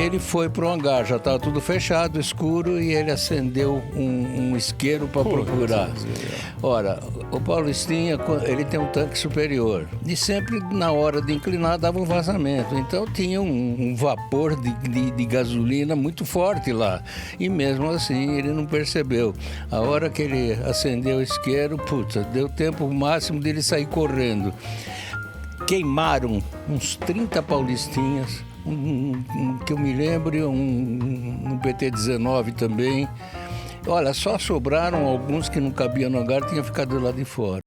ele foi pro hangar, já estava tudo fechado, escuro, e ele acendeu um isqueiro para procurar. Ora, o Paulistinha, ele tem um tanque superior, e sempre na hora de inclinar dava um vazamento, então tinha um vapor de gasolina muito forte lá, e mesmo assim ele não percebeu. A hora que ele acendeu o isqueiro, deu tempo máximo dele sair correndo. Queimaram uns 30 paulistinhas, que eu me lembro, um PT-19 também. Olha, só sobraram alguns que não cabiam no hangar, tinham ficado lá de fora.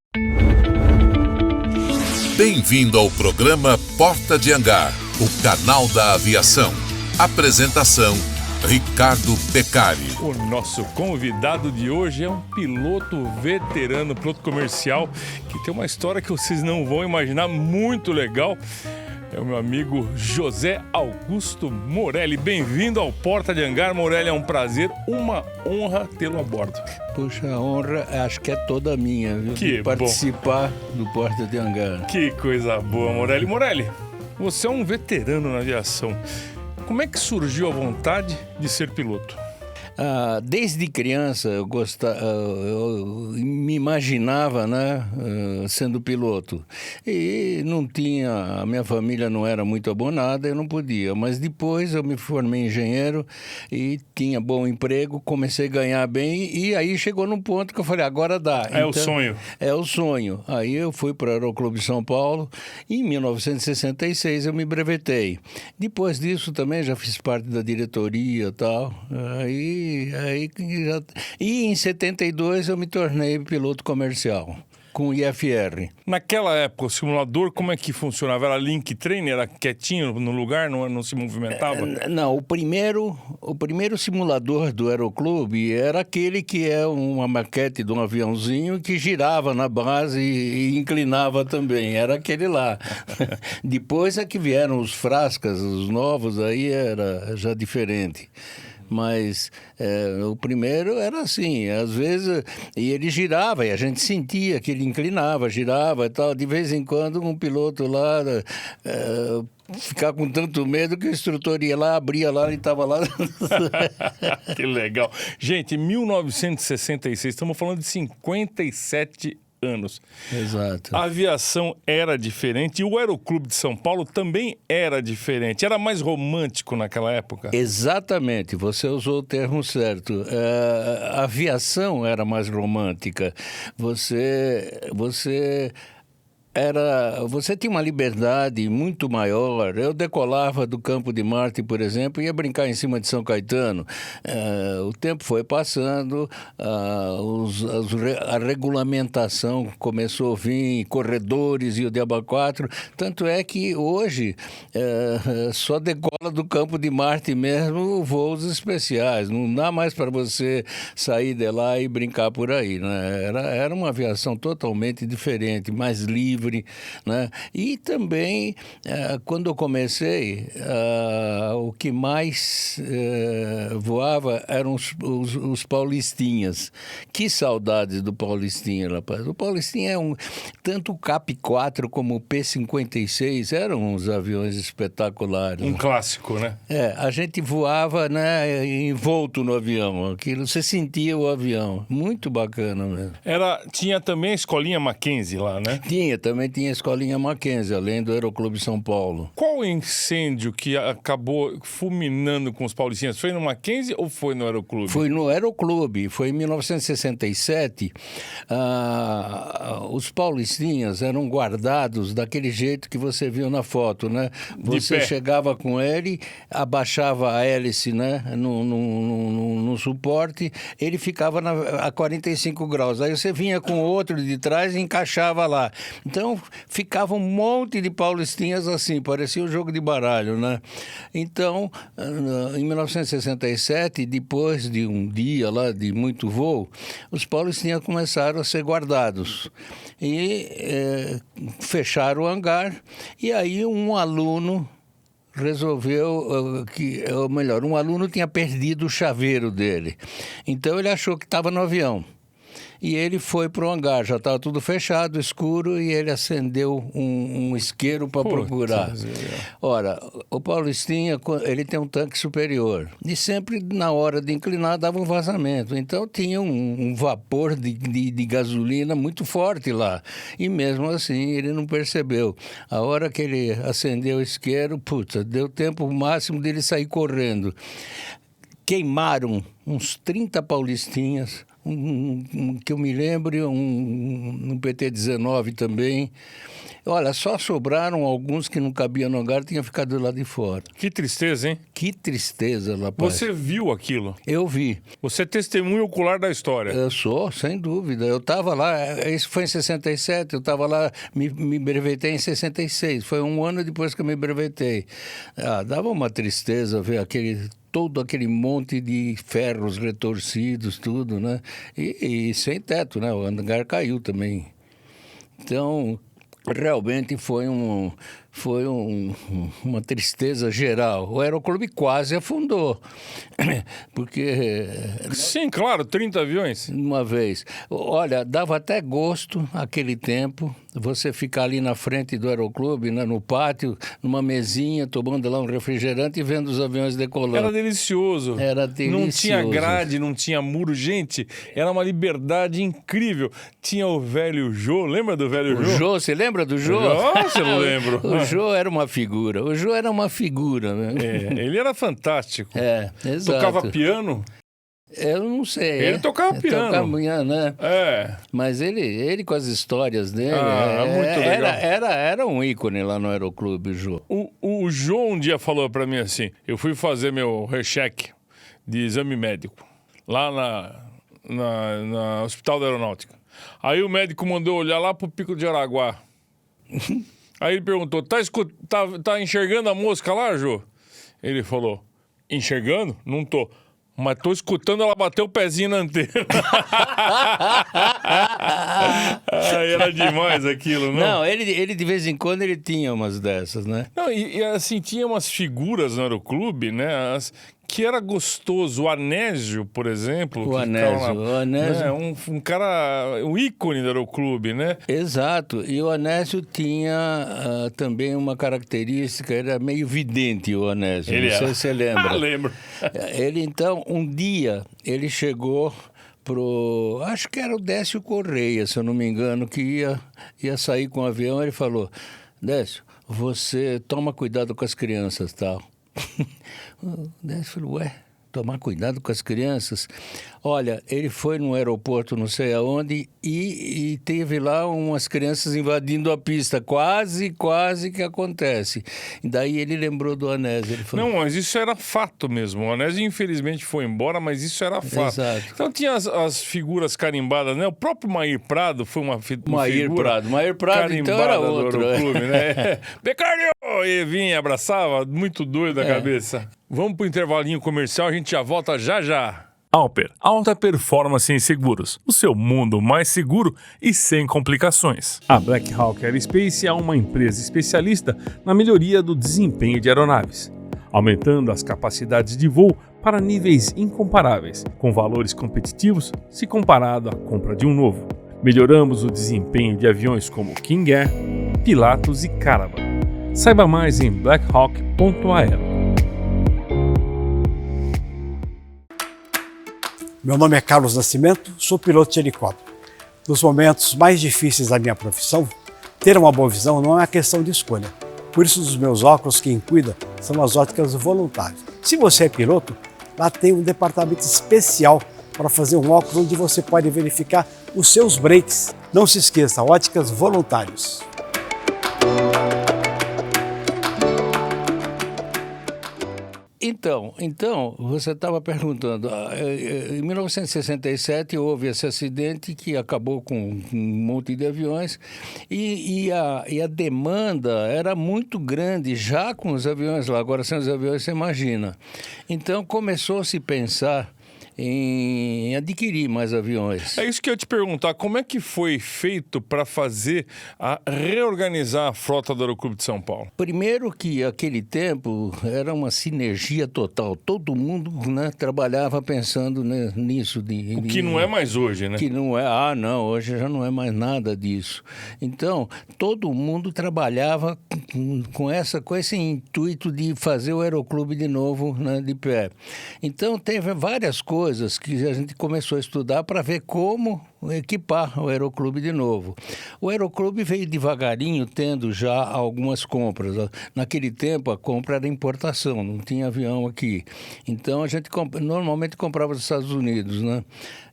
Bem-vindo ao programa Porta de Hangar, o canal da aviação. Apresentação, Ricardo Peccari. O nosso convidado de hoje é um piloto veterano, piloto comercial, que tem uma história que vocês não vão imaginar, muito legal. É o meu amigo José Augusto Morelli. Bem-vindo ao Porta de Hangar, Morelli. É um prazer, uma honra tê-lo a bordo. Puxa, a honra acho que é toda minha, viu? Que de participar do Porta de Hangar. Que coisa boa, Morelli. Morelli, você é um veterano na aviação. Como é que surgiu a vontade de ser piloto? Desde criança eu me imaginava, né, sendo piloto. E não tinha, a minha família não era muito abonada, eu não podia. Mas depois eu me formei engenheiro e tinha bom emprego, comecei a ganhar bem e aí chegou num ponto que eu falei, agora dá. É então, o sonho. É o sonho. Aí eu fui para o Aeroclube de São Paulo e em 1966 eu me brevetei. Depois disso também já fiz parte da diretoria e tal. E em 72 eu me tornei piloto comercial com o IFR. Naquela época, o simulador, como é que funcionava? Era link trainer, era quietinho no lugar, não se movimentava? Não, o primeiro simulador do Aeroclube era aquele que é uma maquete de um aviãozinho que girava na base e inclinava também, era aquele lá. Depois é que vieram os frascas, os novos, aí era já diferente. Mas o primeiro era assim, às vezes, e ele girava, e a gente sentia que ele inclinava, girava e tal. De vez em quando, um piloto lá ficava com tanto medo que o instrutor ia lá, abria lá e estava lá. Que legal. Gente, 1966, estamos falando de 57 anos. Exato. A aviação era diferente e o Aeroclube de São Paulo também era diferente. Era mais romântico naquela época? Exatamente, você usou o termo certo. A aviação era mais romântica. Você tinha uma liberdade muito maior. Eu decolava do Campo de Marte, por exemplo, e ia brincar em cima de São Caetano. O tempo foi passando, a regulamentação começou a vir, corredores e o Diaba 4. Tanto é que hoje só decola do Campo de Marte mesmo voos especiais. Não dá mais para você sair de lá e brincar por aí, né? Era uma aviação totalmente diferente, mais livre. Né? E também, quando eu comecei, o que mais voava eram os paulistinhas. Que saudades do Paulistinha, rapaz. O Paulistinha tanto o CAP-4 como o P-56 eram uns aviões espetaculares. Um clássico, né? A gente voava, né, envolto no avião. Aquilo, você sentia o avião. Muito bacana mesmo. Tinha também a escolinha Mackenzie lá, né? Também tinha a escolinha Mackenzie, além do Aeroclube São Paulo. Qual o incêndio que acabou fulminando com os paulistinhas? Foi no Mackenzie ou foi no Aeroclube? Foi no Aeroclube. Foi em 1967. Os paulistinhas eram guardados daquele jeito que você viu na foto, né? Você chegava com ele, abaixava a hélice, né, no suporte, ele ficava a 45 graus. Aí você vinha com o outro de trás e encaixava lá. Então, ficava um monte de paulistinhas assim, parecia um jogo de baralho, né? Então, em 1967, depois de um dia lá de muito voo, os paulistinhas começaram a ser guardados. E fecharam o hangar, e aí um aluno resolveu um aluno tinha perdido o chaveiro dele. Então, ele achou que estava no avião. e ele foi para o hangar. Já estava tudo fechado, escuro, e ele acendeu um isqueiro para procurar. Ora, o Paulistinha, ele tem um tanque superior e sempre na hora de inclinar dava um vazamento. Então tinha um vapor de gasolina muito forte lá. E mesmo assim ele não percebeu. A hora que ele acendeu o isqueiro, deu tempo máximo dele sair correndo. Queimaram uns 30 paulistinhas, que eu me lembro, um PT-19 também. Olha, só sobraram alguns que não cabiam no hangar, tinham ficado lá de fora. Que tristeza, hein? Que tristeza, rapaz. Você viu aquilo? Eu vi. Você é testemunha ocular da história. Eu sou, sem dúvida. Eu estava lá, isso foi em 67, eu estava lá, me brevetei em 66. Foi um ano depois que eu me brevetei. Dava uma tristeza ver todo aquele monte de ferros retorcidos, tudo, né? E sem teto, né? O hangar caiu também. Então, realmente foi uma tristeza geral. O Aeroclube quase afundou, porque... Sim, claro, 30 aviões. Uma vez. Olha, dava até gosto, aquele tempo, você ficar ali na frente do Aeroclube, né, no pátio, numa mesinha, tomando lá um refrigerante e vendo os aviões decolando. Era delicioso. Era delicioso. Não tinha grade, não tinha muro. Gente, era uma liberdade incrível. Tinha o velho Jô, lembra do velho Jô? O Jô, você lembra do Jô? Nossa, eu lembro. O Jô era uma figura. O Jô era uma figura, né? Ele era fantástico. Exato. Tocava piano. Eu não sei. Ele tocava piano. Tocava piano, né? É. Mas ele com as histórias dele... muito legal. Era um ícone lá no Aeroclube, o Jô. O Jô um dia falou pra mim assim, eu fui fazer meu recheque de exame médico lá na Hospital da Aeronáutica. Aí o médico mandou olhar lá pro Pico de Araguá. Aí ele perguntou, tá enxergando a mosca lá, Jô? Ele falou, enxergando? Não tô. Mas tô escutando ela bater o pezinho na antena. Era demais aquilo, não? Não, ele de vez em quando ele tinha umas dessas, né? Não, e assim, tinha umas figuras no Aeroclube, né? Que era gostoso. O Anésio, por exemplo. O Anésio. Né, um cara, um ícone do Aeroclube, né? Exato. E o Anésio tinha também uma característica, era meio vidente o Anésio. Não sei se você lembra. Lembro. Ele, então, um dia, ele chegou acho que era o Décio Correia, se eu não me engano, que ia sair com o avião. Ele falou, Décio, você toma cuidado com as crianças, tal. O Décio falou, tomar cuidado com as crianças. Olha, ele foi no aeroporto não sei aonde e teve lá umas crianças invadindo a pista. Quase que acontece. E daí ele lembrou do Anésio. Ele falou, não, mas isso era fato mesmo. O Anésio infelizmente foi embora, mas isso era fato. Exato. Então tinha as figuras carimbadas, né? O próprio Mair Prado foi uma figura Mair Prado então era outro. Do Aeroclube, né? Becário! E vinha, abraçava, muito doido da cabeça. Vamos pro intervalinho comercial, a gente já volta já. Alper, alta performance em seguros. O seu mundo mais seguro e sem complicações. A Black Hawk Aerospace é uma empresa especialista na melhoria do desempenho de aeronaves, aumentando as capacidades de voo para níveis incomparáveis, com valores competitivos se comparado à compra de um novo. Melhoramos o desempenho de aviões como King Air, Pilatus e Caravan. Saiba mais em blackhawk.aero. Meu nome é Carlos Nascimento, sou piloto de helicóptero. Nos momentos mais difíceis da minha profissão, ter uma boa visão não é uma questão de escolha. Por isso, os meus óculos, quem cuida, são as óticas voluntárias. Se você é piloto, lá tem um departamento especial para fazer um óculos onde você pode verificar os seus brakes. Não se esqueça, óticas voluntários. Então, você estava perguntando, em 1967 houve esse acidente que acabou com um monte de aviões e a demanda era muito grande já com os aviões lá, agora sem os aviões você imagina. Então começou a se pensar em adquirir mais aviões. É isso que eu ia te perguntar, como é que foi feito para reorganizar a frota do Aeroclube de São Paulo? Primeiro que aquele tempo era uma sinergia total, todo mundo, né, trabalhava pensando, né, nisso. O que não é mais hoje, né? Que não é, não, hoje já não é mais nada disso. Então, todo mundo trabalhava com esse intuito de fazer o Aeroclube de novo, né, de pé. Então, teve várias coisas que a gente começou a estudar para ver como equipar o Aeroclube de novo. O Aeroclube veio devagarinho, tendo já algumas compras. Naquele tempo, a compra era importação, não tinha avião aqui. Então, a gente normalmente comprava dos Estados Unidos, né?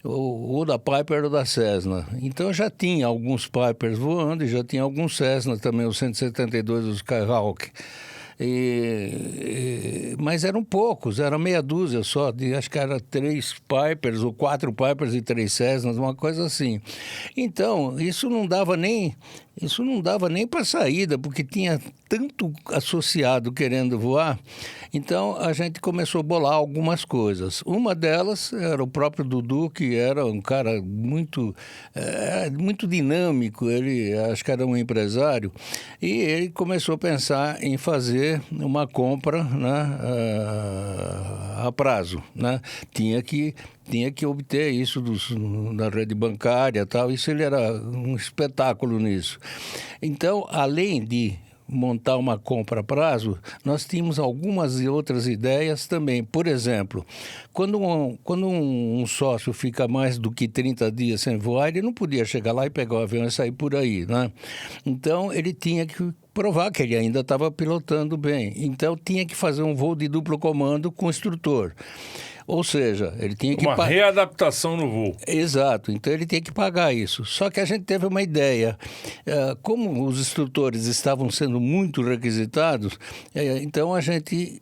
Ou da Piper ou da Cessna. Então, já tinha alguns Pipers voando e já tinha alguns Cessna também, os 172 dos Skyhawk. Mas eram poucos, era meia dúzia só, acho que era 3 Pipers ou 4 Pipers e 3 Cessnas, uma coisa assim. Então, isso não dava nem para saída, porque tinha tanto associado querendo voar. Então, a gente começou a bolar algumas coisas. Uma delas era o próprio Dudu, que era um cara muito dinâmico, ele acho que era um empresário, e ele começou a pensar em fazer uma compra, né, a prazo, né? Tinha que obter isso da rede bancária e tal. Isso, ele era um espetáculo nisso. Então, além de montar uma compra a prazo, nós tínhamos algumas outras ideias também. Por exemplo, quando um sócio fica mais do que 30 dias sem voar, ele não podia chegar lá e pegar o avião e sair por aí, né? Então, ele tinha que provar que ele ainda estava pilotando bem. Então, tinha que fazer um voo de duplo comando com o instrutor. Ou seja, ele tinha que... Uma readaptação no voo. Exato. Então, ele tinha que pagar isso. Só que a gente teve uma ideia. Como os instrutores estavam sendo muito requisitados, então a gente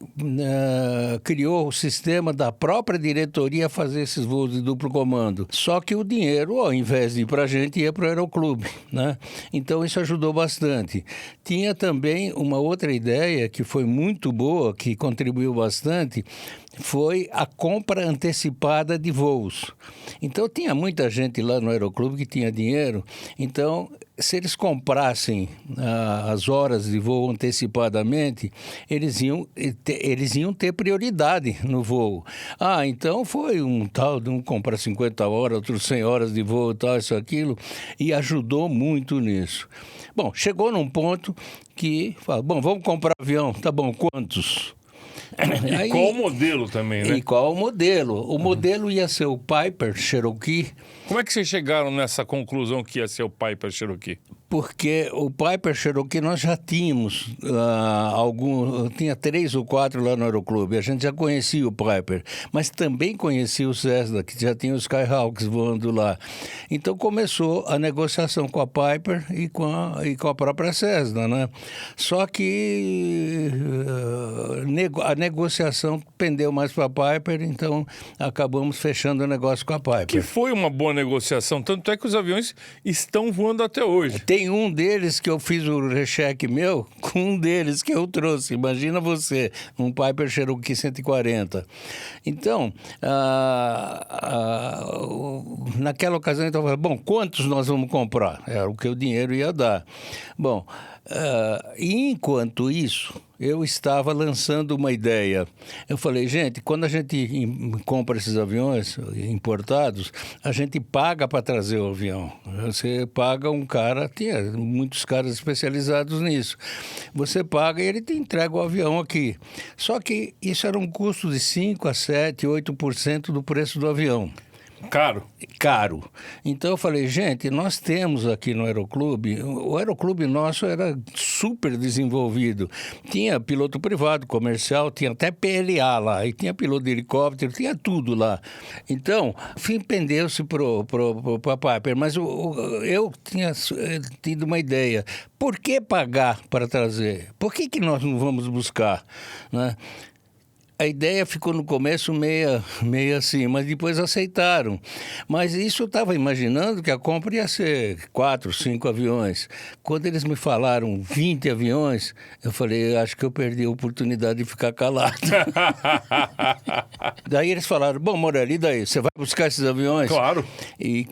criou o sistema da própria diretoria fazer esses voos de duplo comando. Só que o dinheiro, ao invés de ir para a gente, ia para o Aeroclube, né? Então, isso ajudou bastante. Tinha também uma outra ideia que foi muito boa, que contribuiu bastante, foi a compra antecipada de voos. Então, tinha muita gente lá no Aeroclube que tinha dinheiro. Então, se eles comprassem as horas de voo antecipadamente, eles iam ter prioridade no voo. Então foi um tal de um comprar 50 horas, outros 100 horas de voo, tal, isso, aquilo, e ajudou muito nisso. Bom, chegou num ponto que fala, vamos comprar avião, tá bom, quantos? E qual o modelo também, né? E qual o modelo? O modelo ia ser o Piper Cherokee. Como é que vocês chegaram nessa conclusão que ia ser o Piper Cherokee? Porque o Piper Cherokee nós já tínhamos tinha 3 ou 4 lá no Aeroclube. A gente já conhecia o Piper, mas também conhecia o Cessna, que já tinha os Skyhawks voando lá. Então começou a negociação com a Piper e com a própria Cessna, né? Só que a negociação pendeu mais para a Piper, então acabamos fechando o negócio com a Piper. Que foi uma boa negociação, tanto é que os aviões estão voando até hoje. Tem um deles que eu fiz o recheque meu com um deles que eu trouxe. Imagina você, um Piper Cherokee 140. Então, naquela ocasião, então, eu falei, quantos nós vamos comprar? Era o que o dinheiro ia dar. Bom, e enquanto isso, eu estava lançando uma ideia. Eu falei, gente, quando a gente compra esses aviões importados, a gente paga para trazer o avião. Você paga um cara, tinha muitos caras especializados nisso. Você paga e ele te entrega o avião aqui. Só que isso era um custo de 5%, 7%, 8% do preço do avião. Caro. Então eu falei, gente, nós temos aqui no Aeroclube, o Aeroclube nosso era super desenvolvido. Tinha piloto privado, comercial, tinha até PLA lá, e tinha piloto de helicóptero, tinha tudo lá. Então, fim pendeu-se para Piper, mas eu tinha tido uma ideia. Por que pagar para trazer? Por que nós não vamos buscar, né? A ideia ficou no começo meio assim, mas depois aceitaram. Mas isso eu estava imaginando que a compra ia ser 4, 5 aviões. Quando eles me falaram 20 aviões, eu falei, acho que eu perdi a oportunidade de ficar calado. Daí eles falaram, bom, Morelli, e daí? Você vai buscar esses aviões? Claro. E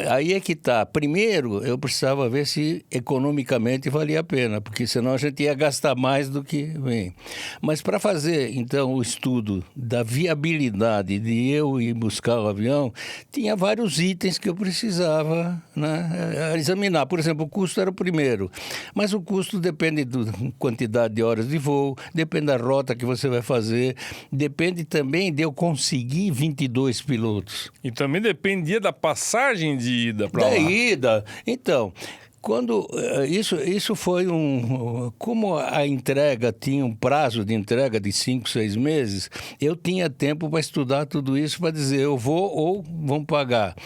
aí é que tá. Primeiro, eu precisava ver se economicamente valia a pena, porque senão a gente ia gastar mais do que vem. Mas para fazer, então, o estudo da viabilidade de eu ir buscar o avião, tinha vários itens que eu precisava, né, examinar. Por exemplo, o custo era o primeiro, mas o custo depende da quantidade de horas de voo, depende da rota que você vai fazer, depende também de eu conseguir 22 pilotos. E também dependia da passagem de ida para lá. Da ida. Então, quando isso foi como a entrega tinha um prazo de entrega de 5, 6 meses, eu tinha tempo para estudar tudo isso para dizer eu vou ou vão pagar.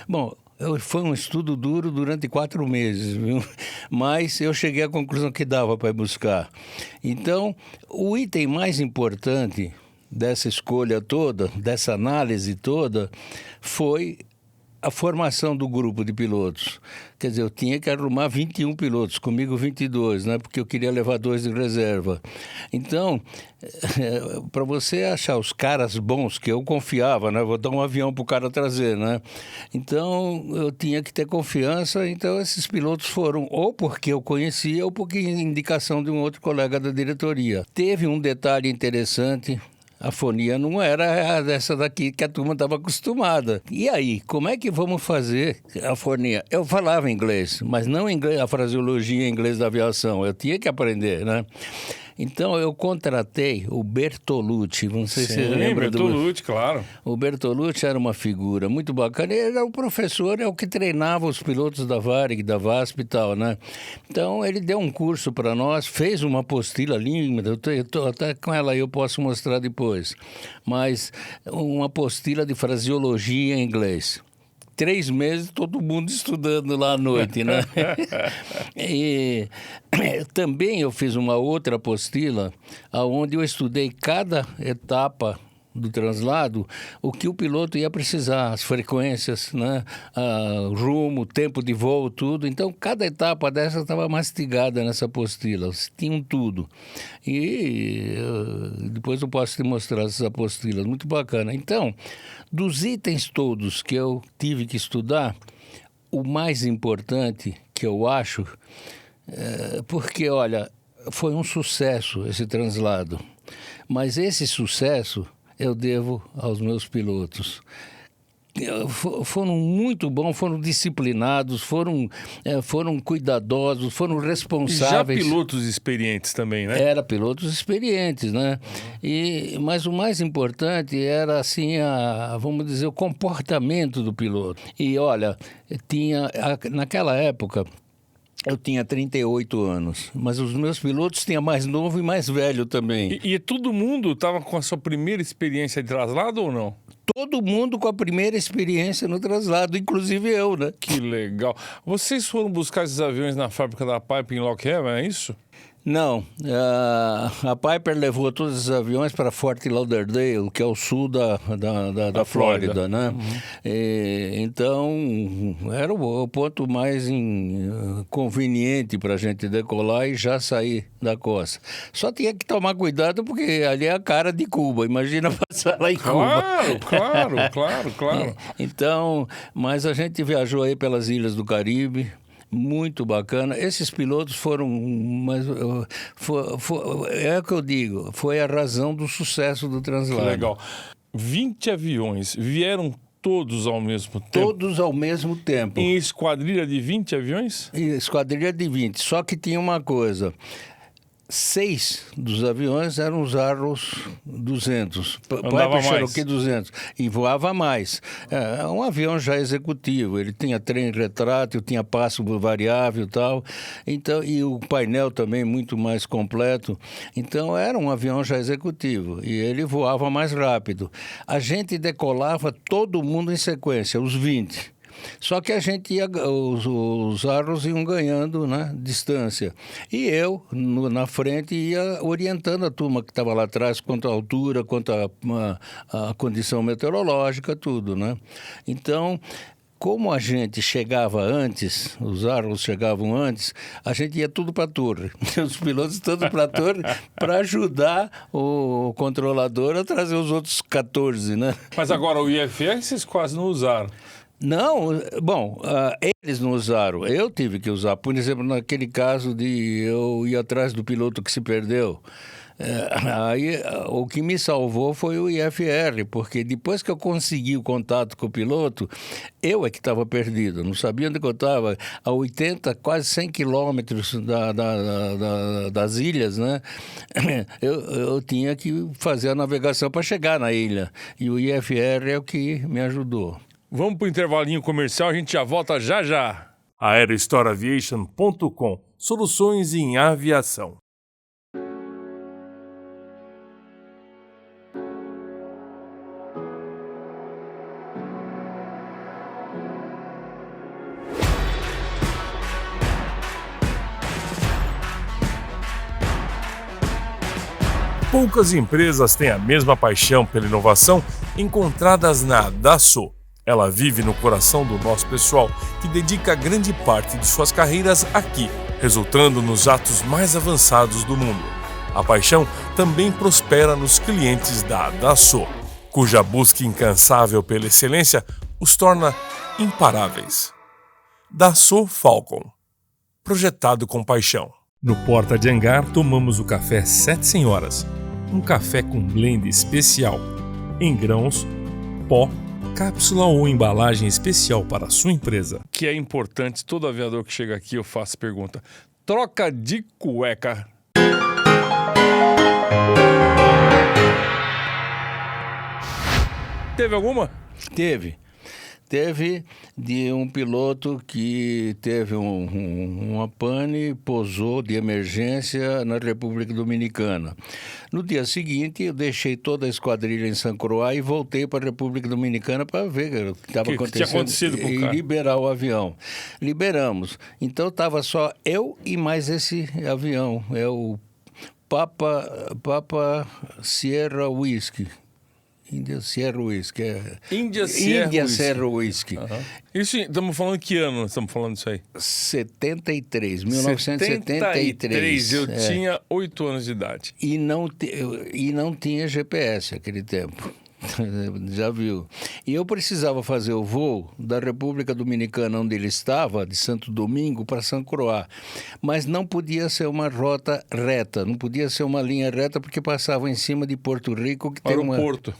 Bom, foi um estudo duro durante 4 meses, viu? Mas eu cheguei à conclusão que dava para ir buscar. Então, o item mais importante dessa escolha toda, dessa análise toda, foi a formação do grupo de pilotos. Quer dizer, eu tinha que arrumar 21 pilotos, comigo 22, né? Porque eu queria levar 2 de reserva. Então, para você achar os caras bons, que eu confiava, né? Vou dar um avião para o cara trazer, né? Então, eu tinha que ter confiança. Então, esses pilotos foram ou porque eu conhecia ou porque indicação de um outro colega da diretoria. Teve um detalhe interessante. A fonia não era dessa daqui que a turma estava acostumada. E aí, como é que vamos fazer a fonia? Eu falava inglês, mas não inglês, a fraseologia em inglês da aviação. Eu tinha que aprender, né? Então, eu contratei o Bertolucci. Não sei se você lembra do... Bertolucci, claro. O Bertolucci era uma figura muito bacana. Ele era o professor, é o que treinava os pilotos da Varig, da VASP e tal, né? Então, ele deu um curso para nós, fez uma apostila linda. Eu tô até com ela aí, eu posso mostrar depois. Mas uma apostila de fraseologia em inglês. 3 meses, todo mundo estudando lá à noite, né? E também eu fiz uma outra apostila, onde eu estudei cada etapa do translado, o que o piloto ia precisar, as frequências, né? Rumo, tempo de voo, tudo. Então, cada etapa dessa estava mastigada nessa apostila, tinham tudo. E depois eu posso te mostrar essas apostilas, muito bacana. Então, dos itens todos que eu tive que estudar, o mais importante que eu acho, porque, olha, foi um sucesso esse translado, mas esse sucesso eu devo aos meus pilotos. Foram muito bons, foram disciplinados, foram cuidadosos, foram responsáveis. E já pilotos experientes também, né? Era pilotos experientes, né? Mas o mais importante era, assim, vamos dizer, o comportamento do piloto. E, olha, naquela época... Eu tinha 38 anos, mas os meus pilotos tinham mais novo e mais velho também. E todo mundo estava com a sua primeira experiência de traslado ou não? Todo mundo com a primeira experiência no traslado, inclusive eu, né? Que legal. Vocês foram buscar esses aviões na fábrica da Piper em Lockhaven, é isso? Não, a Piper levou todos os aviões para Fort Lauderdale, que é o sul da Flórida, né? Uhum. Então, era o ponto mais conveniente para a gente decolar e já sair da costa. Só tinha que tomar cuidado porque ali é a cara de Cuba, imagina passar lá em Cuba. Claro. Então, mas a gente viajou aí pelas ilhas do Caribe. Muito bacana. Esses pilotos foram... é o que eu digo, foi a razão do sucesso do translado. Que legal. 20 aviões vieram todos ao mesmo tempo? Todos ao mesmo tempo. Em esquadrilha de 20 aviões? Esquadrilha de 20. Só que tinha uma coisa... 6 dos aviões eram os Arrows 200, Piper Cherokee 200, e voava mais. É um avião já executivo, ele tinha trem retrátil, tinha passo variável e tal, então, e o painel também muito mais completo. Então era um avião já executivo e ele voava mais rápido. A gente decolava todo mundo em sequência, os 20. Só que a gente ia, os Argos iam ganhando, né, distância. E eu, na frente, ia orientando a turma que estava lá atrás quanto à altura, quanto à condição meteorológica, tudo, né? Então, como a gente chegava antes, os Argos chegavam antes, a gente ia tudo para a torre. Os pilotos todos para a torre para ajudar o controlador a trazer os outros 14, né? Mas agora o IFR vocês quase não usaram. Não, bom, eles não usaram, eu tive que usar. Por exemplo, naquele caso de eu ir atrás do piloto que se perdeu. Aí o que me salvou foi o IFR, porque depois que eu consegui o contato com o piloto, eu é que estava perdido, não sabia onde eu estava, a 80, quase 100 quilômetros das ilhas, né? Eu tinha que fazer a navegação para chegar na ilha, e o IFR é o que me ajudou. Vamos para o intervalinho comercial, a gente já volta já já. aerostoraviation.com, soluções em aviação. Poucas empresas têm a mesma paixão pela inovação encontradas na Dassault. Ela vive no coração do nosso pessoal, que dedica grande parte de suas carreiras aqui, resultando nos atos mais avançados do mundo. A paixão também prospera nos clientes da Dassault, cuja busca incansável pela excelência os torna imparáveis. Dassault Falcon, projetado com paixão. No Porta de Hangar, tomamos o café Sete Senhoras, um café com blend especial, em grãos, pó, cápsula ou embalagem especial para a sua empresa. Que é importante, todo aviador que chega aqui eu faço pergunta, troca de cueca. Teve alguma? Teve de um piloto que teve uma pane, pousou de emergência na República Dominicana. No dia seguinte, eu deixei toda a esquadrilha em San Croix e voltei para a República Dominicana para ver o que estava acontecendo. Tinha acontecido com o cara? E liberar o avião. Liberamos. Então, estava só eu e mais esse avião. É o Papa Sierra Whisky. India Sierra Whisky. India Sierra Whisky. Uhum. Isso, estamos falando que ano estamos falando disso aí? 1973. Eu tinha 8 anos de idade. E não tinha GPS naquele tempo. Já viu. E eu precisava fazer o voo da República Dominicana, onde ele estava, de Santo Domingo, para San Croix. Mas não podia ser uma rota reta, não podia ser uma linha reta, porque passava em cima de Porto Rico, que tem aeroporto.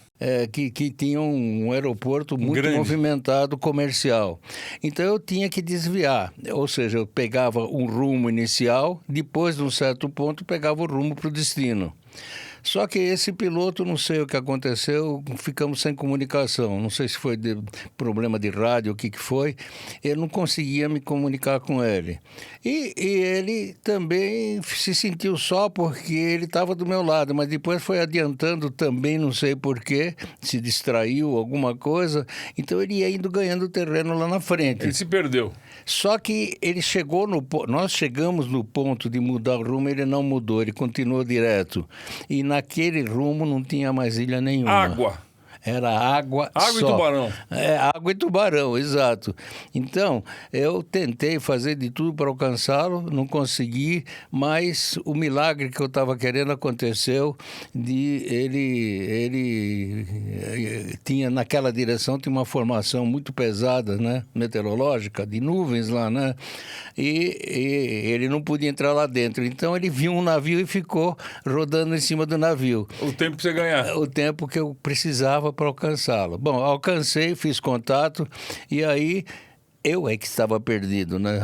Que tinha um aeroporto muito grande, movimentado, comercial. Então eu tinha que desviar, ou seja, eu pegava um rumo inicial, depois de um certo ponto pegava o rumo para o destino. Só que esse piloto, não sei o que aconteceu, ficamos sem comunicação. Não sei se foi problema de rádio, o que foi. Eu não conseguia me comunicar com ele. E ele também se sentiu só porque ele estava do meu lado, mas depois foi adiantando também, não sei porquê, se distraiu, alguma coisa. Então ele ia indo ganhando terreno lá na frente. Ele se perdeu. Só que ele nós chegamos no ponto de mudar o rumo, ele não mudou, ele continuou direto. E naquele rumo não tinha mais ilha nenhuma. Água. Era água só. Água e tubarão. Água e tubarão, exato. Então, eu tentei fazer de tudo para alcançá-lo, não consegui, mas o milagre que eu estava querendo aconteceu, ele tinha, naquela direção, tinha uma formação muito pesada, né, meteorológica, de nuvens lá, né, e ele não podia entrar lá dentro. Então, ele viu um navio e ficou rodando em cima do navio. O tempo para você ganhar. O tempo que eu precisava para alcançá-lo. Bom, alcancei, fiz contato e aí Eu é que estava perdido, né?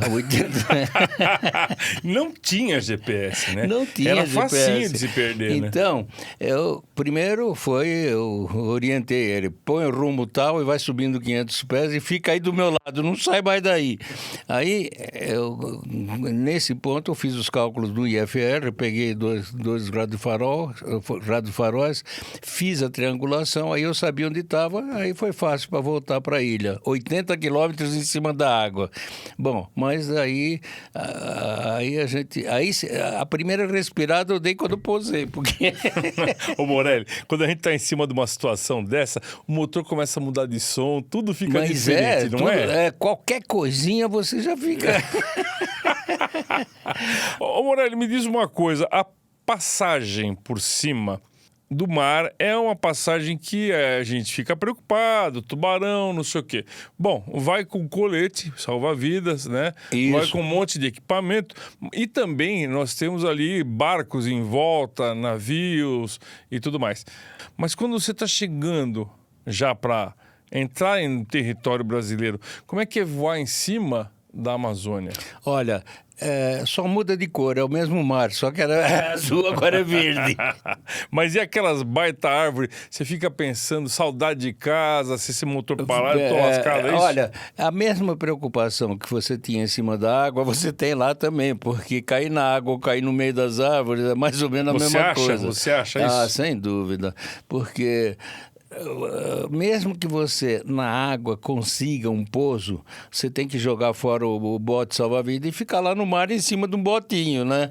Não tinha GPS, né? Não tinha Era GPS. facinho de se perder, né? Então, eu orientei ele, põe o rumo tal e vai subindo 500 pés e fica aí do meu lado, não sai mais daí. Aí, nesse ponto, eu fiz os cálculos do IFR, peguei dois radiofaróis, fiz a triangulação, aí eu sabia onde estava, aí foi fácil para voltar para a ilha. 80 quilômetros em cima da água. Bom, mas aí a primeira respirada eu dei quando pousei, porque... Ô Morelli, quando a gente tá em cima de uma situação dessa, o motor começa a mudar de som, tudo fica diferente, não é? Qualquer coisinha você já fica... Ô Morelli, me diz uma coisa, a passagem por cima do mar é uma passagem que a gente fica preocupado, tubarão, não sei o quê. Bom, vai com colete, salva-vidas, né? Isso. Vai com um monte de equipamento. E também nós temos ali barcos em volta, navios e tudo mais. Mas quando você está chegando já para entrar em território brasileiro, como é que é voar em cima da Amazônia? Olha, só muda de cor, é o mesmo mar, só que era azul, agora é verde. Mas e aquelas baita árvores? Você fica pensando, saudade de casa, se esse motor parar, eu tô lascado, é isso? Olha, a mesma preocupação que você tinha em cima da água, você tem lá também, porque cair na água ou cair no meio das árvores é mais ou menos a mesma coisa. Você acha isso? Ah, sem dúvida, porque... mesmo que você na água consiga um pouso, você tem que jogar fora o bote salva-vida e ficar lá no mar em cima de um botinho, né?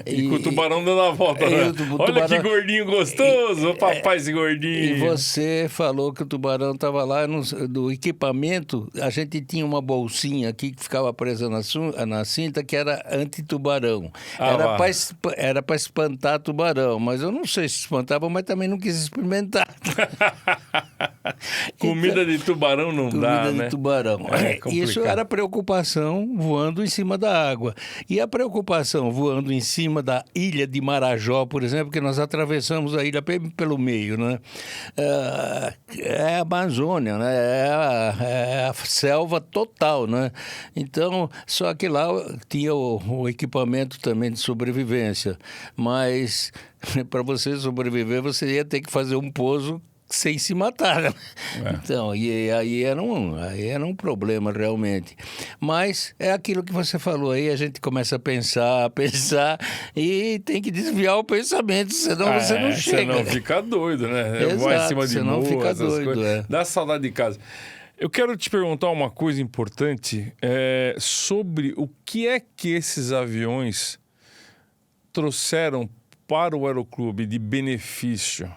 E com o tubarão dando a volta, né? Olha que gordinho gostoso, o papai esse gordinho. E você falou que o tubarão estava lá do equipamento, a gente tinha uma bolsinha aqui que ficava presa na cinta que era anti-tubarão. Era para espantar tubarão, mas eu não sei se espantava, mas também não quis experimentar. Comida de tubarão não dá, né? Comida de tubarão. Isso era preocupação voando em cima da água. E a preocupação voando em cima da ilha de Marajó, por exemplo, que nós atravessamos a ilha pelo meio, né? É a Amazônia, né? É a selva total, né? Então, só que lá tinha o equipamento também de sobrevivência. Mas para você sobreviver, você ia ter que fazer um pouso sem se matar, né? Então, e aí era um problema realmente. Mas é aquilo que você falou aí, a gente começa a pensar e tem que desviar o pensamento, senão você não chega. Senão fica doido, né? Exato, vai em cima de senão morro, fica doido. Dá saudade de casa. Eu quero te perguntar uma coisa importante sobre o que é que esses aviões trouxeram para o Aeroclube de benefício.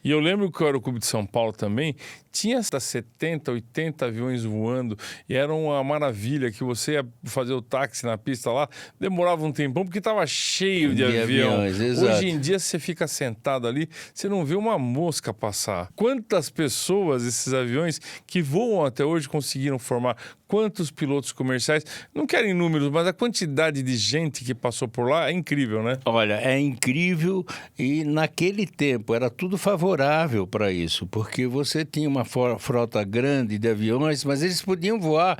E eu lembro que o Aeroclube de São Paulo também tinha 70, 80 aviões voando e era uma maravilha que você ia fazer o táxi na pista lá, demorava um tempão porque estava cheio de avião. Hoje em dia você fica sentado ali, você não vê uma mosca passar. Quantas pessoas esses aviões que voam até hoje conseguiram formar? Quantos pilotos comerciais? Não querem números, mas a quantidade de gente que passou por lá é incrível, né? Olha, é incrível e naquele tempo era tudo favorável para isso, porque você tinha uma frota grande de aviões, mas eles podiam voar.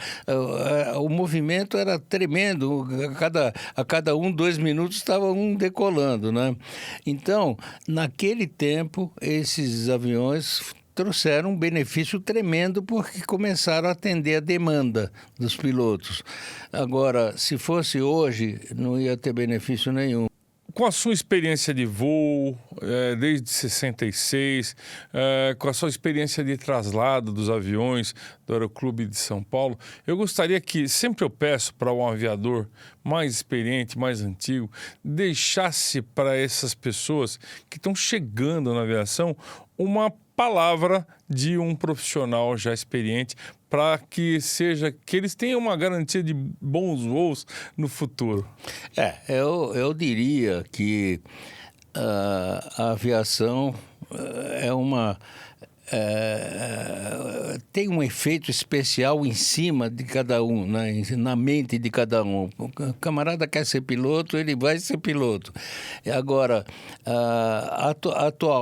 O movimento era tremendo. A cada 2 minutos estava um decolando, né? Então, naquele tempo, esses aviões trouxeram um benefício tremendo porque começaram a atender a demanda dos pilotos. Agora, se fosse hoje, não ia ter benefício nenhum. Com a sua experiência de voo, desde 66, com a sua experiência de traslado dos aviões do Aeroclube de São Paulo, eu gostaria que, sempre eu peço para um aviador mais experiente, mais antigo, deixasse para essas pessoas que estão chegando na aviação uma palavra de um profissional já experiente para que eles tenham uma garantia de bons voos no futuro. Eu diria que a aviação tem um efeito especial em cima de cada um, né? Na mente de cada um. O camarada quer ser piloto, ele vai ser piloto. Agora,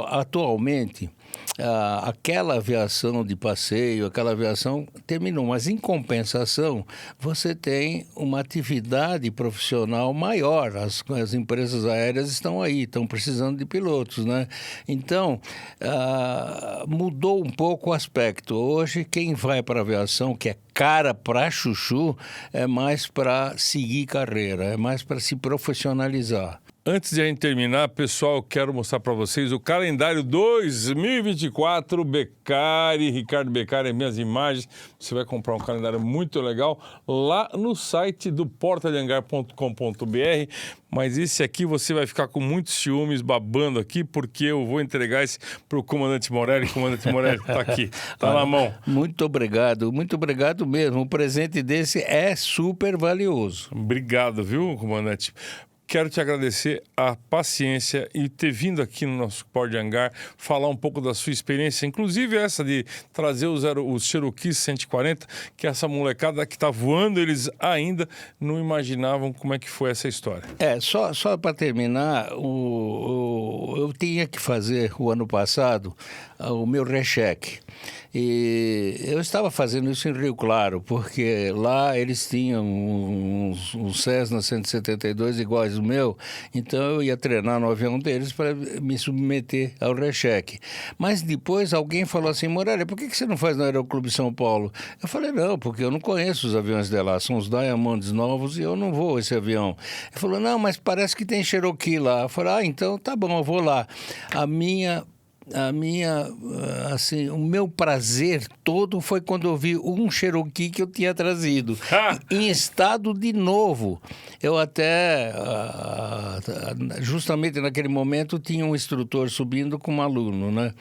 atualmente, aquela aviação de passeio, aquela aviação terminou, mas em compensação você tem uma atividade profissional maior, as empresas aéreas estão aí, estão precisando de pilotos, né? Então, mudou um pouco o aspecto. Hoje, quem vai para a aviação, que é cara para chuchu, é mais para seguir carreira, é mais para se profissionalizar. Antes de a gente terminar, pessoal, eu quero mostrar para vocês o calendário 2024 Beccari, Ricardo Beccari, minhas imagens. Você vai comprar um calendário muito legal lá no site do portadehangar.com.br. Mas esse aqui você vai ficar com muitos ciúmes babando aqui, porque eu vou entregar esse para o comandante Morelli. Comandante Morelli, está aqui, está na mão. Muito obrigado mesmo. Um presente desse é super valioso. Obrigado, viu, comandante? Quero te agradecer a paciência e ter vindo aqui no nosso Porta de Hangar falar um pouco da sua experiência, inclusive essa de trazer os Cherokee 140, que essa molecada que está voando, eles ainda não imaginavam como é que foi essa história. Só para terminar, eu tinha que fazer o ano passado o meu recheque. E eu estava fazendo isso em Rio Claro, porque lá eles tinham um Cessna 172 iguais ao meu, então eu ia treinar no avião deles para me submeter ao recheque. Mas depois alguém falou assim: Morelli, por que você não faz no Aeroclube São Paulo? Eu falei: não, porque eu não conheço os aviões de lá, são os Diamonds novos e eu não vou esse avião. Ele falou: não, mas parece que tem Cherokee lá. Eu falei: então tá bom, eu vou lá. Assim, o meu prazer todo foi quando eu vi um Cherokee que eu tinha trazido em estado de novo. Eu até, justamente naquele momento, tinha um instrutor subindo com um aluno, né?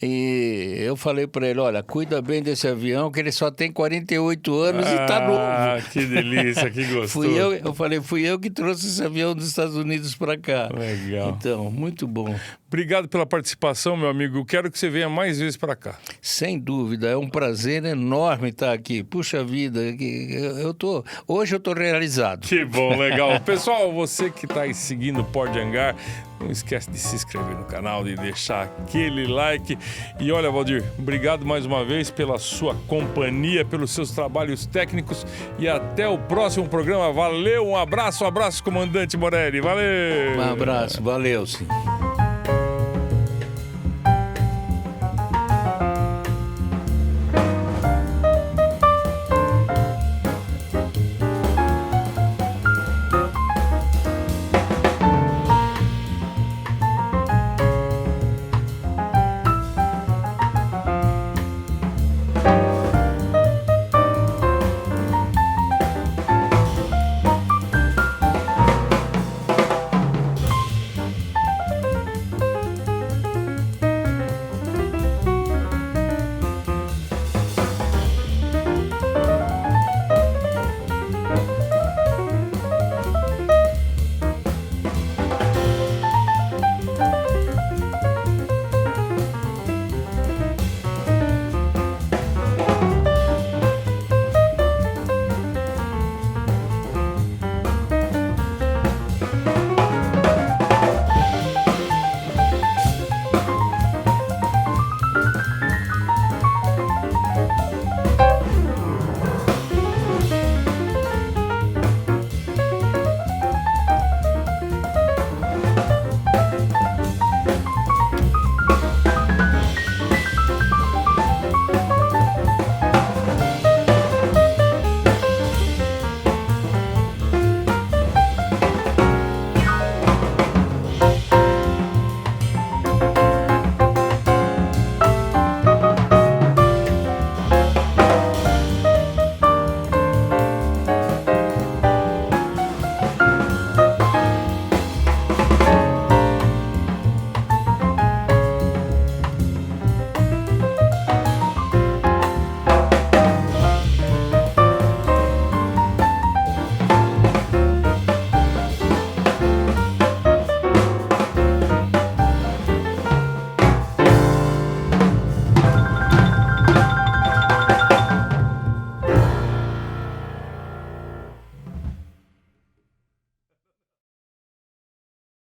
E eu falei para ele: olha, cuida bem desse avião, que ele só tem 48 anos e está novo. Ah, que delícia, que gostoso. Fui eu que trouxe esse avião dos Estados Unidos para cá. Legal. Então, muito bom. Obrigado pela participação, meu amigo. Eu quero que você venha mais vezes para cá. Sem dúvida, é um prazer enorme estar aqui. Puxa vida, hoje eu tô realizado. Que bom, legal. Pessoal, você que está aí seguindo o Porta de Hangar, não esquece de se inscrever no canal, de deixar aquele like. E olha, Valdir, obrigado mais uma vez pela sua companhia, pelos seus trabalhos técnicos e até o próximo programa. Valeu, um abraço, comandante Morelli. Valeu! Um abraço, valeu, sim.